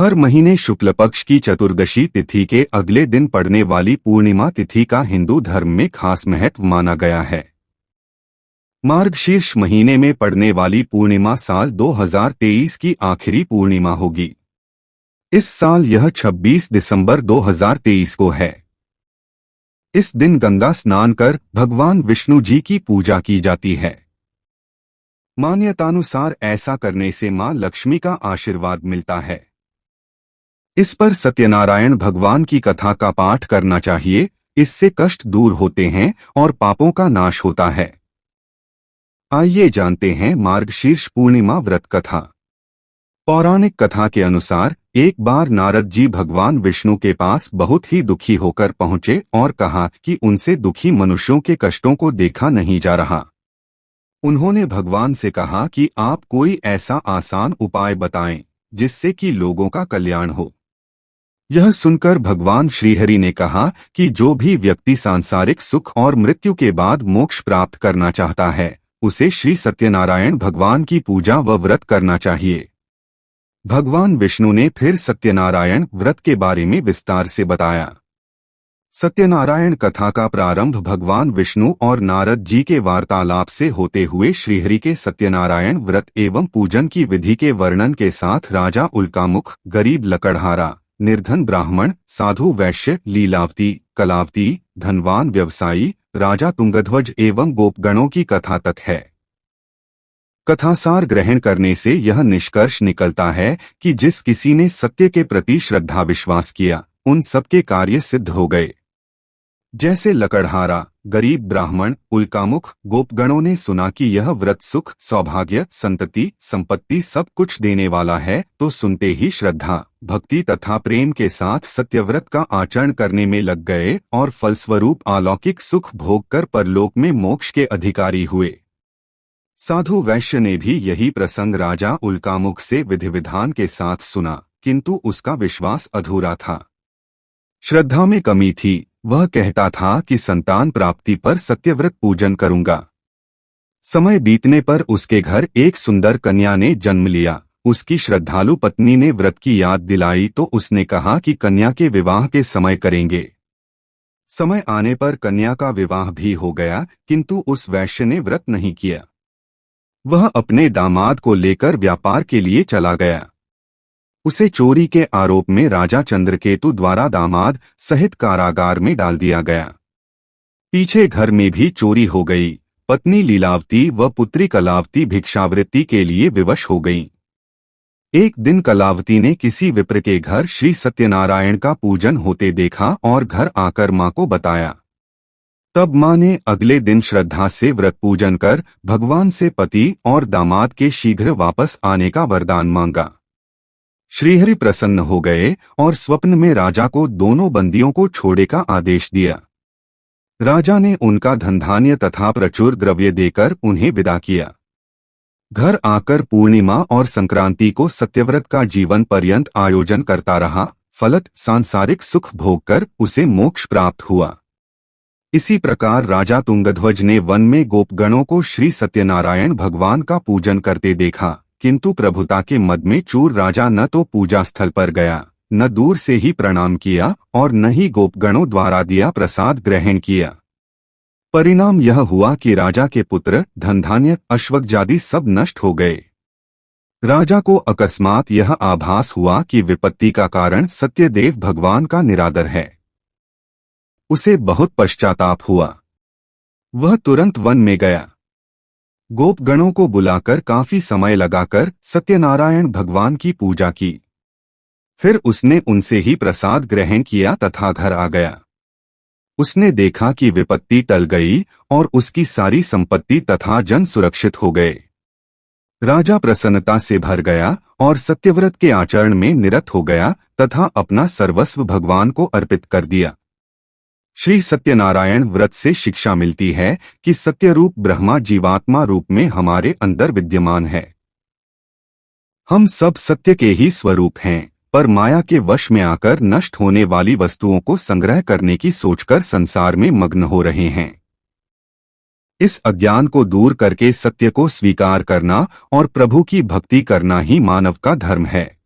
हर महीने शुक्ल पक्ष की चतुर्दशी तिथि के अगले दिन पड़ने वाली पूर्णिमा तिथि का हिंदू धर्म में खास महत्व माना गया है। मार्गशीर्ष महीने में पड़ने वाली पूर्णिमा साल 2023 की आखिरी पूर्णिमा होगी। इस साल यह 26 दिसंबर 2023 को है। इस दिन गंगा स्नान कर भगवान विष्णु जी की पूजा की जाती है। मान्यतानुसार ऐसा करने से मां लक्ष्मी का आशीर्वाद मिलता है। इस पर सत्यनारायण भगवान की कथा का पाठ करना चाहिए। इससे कष्ट दूर होते हैं और पापों का नाश होता है। आइए जानते हैं मार्गशीर्ष पूर्णिमा व्रत कथा। पौराणिक कथा के अनुसार एक बार नारद जी भगवान विष्णु के पास बहुत ही दुखी होकर पहुंचे और कहा कि उनसे दुखी मनुष्यों के कष्टों को देखा नहीं जा रहा। उन्होंने भगवान से कहा कि आप कोई ऐसा आसान उपाय बताएं जिससे कि लोगों का कल्याण हो। यह सुनकर भगवान श्रीहरि ने कहा कि जो भी व्यक्ति सांसारिक सुख और मृत्यु के बाद मोक्ष प्राप्त करना चाहता है, उसे श्री सत्यनारायण भगवान की पूजा व व्रत करना चाहिए। भगवान विष्णु ने फिर सत्यनारायण व्रत के बारे में विस्तार से बताया। सत्यनारायण कथा का प्रारंभ भगवान विष्णु और नारद जी के वार्तालाप से होते हुए श्रीहरि के सत्यनारायण व्रत एवं पूजन की विधि के वर्णन के साथ राजा उल्कामुख, गरीब लकड़हारा, निर्धन ब्राह्मण, साधु वैश्य, लीलावती, कलावती, धनवान व्यवसायी, राजा तुंगध्वज एवं गोपगणों की कथा तक है। कथासार ग्रहण करने से यह निष्कर्ष निकलता है कि जिस किसी ने सत्य के प्रति श्रद्धा विश्वास किया, उन सबके कार्य सिद्ध हो गए। जैसे लकड़हारा, गरीब ब्राह्मण, उल्कामुख, गोपगणों ने सुना कि यह व्रत सुख, सौभाग्य, संतति, संपत्ति सब कुछ देने वाला है, तो सुनते ही श्रद्धा, भक्ति तथा प्रेम के साथ सत्यव्रत का आचरण करने में लग गए और फलस्वरूप अलौकिक सुख भोग कर परलोक में मोक्ष के अधिकारी हुए। साधु वैश्य ने भी यही प्रसंग राजा उल्कामुख से विधि विधान के साथ सुना, किंतु उसका विश्वास अधूरा था। श्रद्धा में कमी थी। वह कहता था कि संतान प्राप्ति पर सत्यव्रत पूजन करूंगा। समय बीतने पर उसके घर एक सुंदर कन्या ने जन्म लिया। उसकी श्रद्धालु पत्नी ने व्रत की याद दिलाई तो उसने कहा कि कन्या के विवाह के समय करेंगे। समय आने पर कन्या का विवाह भी हो गया, किंतु उस वैश्य ने व्रत नहीं किया। वह अपने दामाद को लेकर व्यापार के लिए चला गया। उसे चोरी के आरोप में राजा चंद्रकेतु द्वारा दामाद सहित कारागार में डाल दिया गया। पीछे घर में भी चोरी हो गई। पत्नी लीलावती व पुत्री कलावती भिक्षावृत्ति के लिए विवश हो गईं। एक दिन कलावती ने किसी विप्र के घर श्री सत्यनारायण का पूजन होते देखा और घर आकर मां को बताया। तब मां ने अगले दिन श्रद्धा से व्रत पूजन कर भगवान से पति और दामाद के शीघ्र वापस आने का वरदान मांगा। श्रीहरि प्रसन्न हो गए और स्वप्न में राजा को दोनों बंदियों को छोड़ने का आदेश दिया। राजा ने उनका धनधान्य तथा प्रचुर द्रव्य देकर उन्हें विदा किया। घर आकर पूर्णिमा और संक्रांति को सत्यव्रत का जीवन पर्यंत आयोजन करता रहा। फलत सांसारिक सुख भोग कर उसे मोक्ष प्राप्त हुआ। इसी प्रकार राजा तुंगध्वज ने वन में गोपगणों को श्री सत्यनारायण भगवान का पूजन करते देखा, किंतु प्रभुता के मद में चूर राजा न तो पूजा स्थल पर गया, न दूर से ही प्रणाम किया और न ही गोपगणों द्वारा दिया प्रसाद ग्रहण किया। परिणाम यह हुआ कि राजा के पुत्र, धनधान्य, अश्वत्थादि सब नष्ट हो गए। राजा को अकस्मात यह आभास हुआ कि विपत्ति का कारण सत्यदेव भगवान का निरादर है। उसे बहुत पश्चाताप हुआ। वह तुरंत वन में गया। गोपगणों को बुलाकर काफी समय लगाकर सत्यनारायण भगवान की पूजा की। फिर उसने उनसे ही प्रसाद ग्रहण किया तथा घर आ गया। उसने देखा कि विपत्ति टल गई और उसकी सारी संपत्ति तथा जन सुरक्षित हो गए। राजा प्रसन्नता से भर गया और सत्यव्रत के आचरण में निरत हो गया तथा अपना सर्वस्व भगवान को अर्पित कर दिया। श्री सत्यनारायण व्रत से शिक्षा मिलती है कि सत्यरूप ब्रह्मा जीवात्मा रूप में हमारे अंदर विद्यमान है। हम सब सत्य के ही स्वरूप हैं, पर माया के वश में आकर नष्ट होने वाली वस्तुओं को संग्रह करने की सोचकर संसार में मग्न हो रहे हैं। इस अज्ञान को दूर करके सत्य को स्वीकार करना और प्रभु की भक्ति करना ही मानव का धर्म है।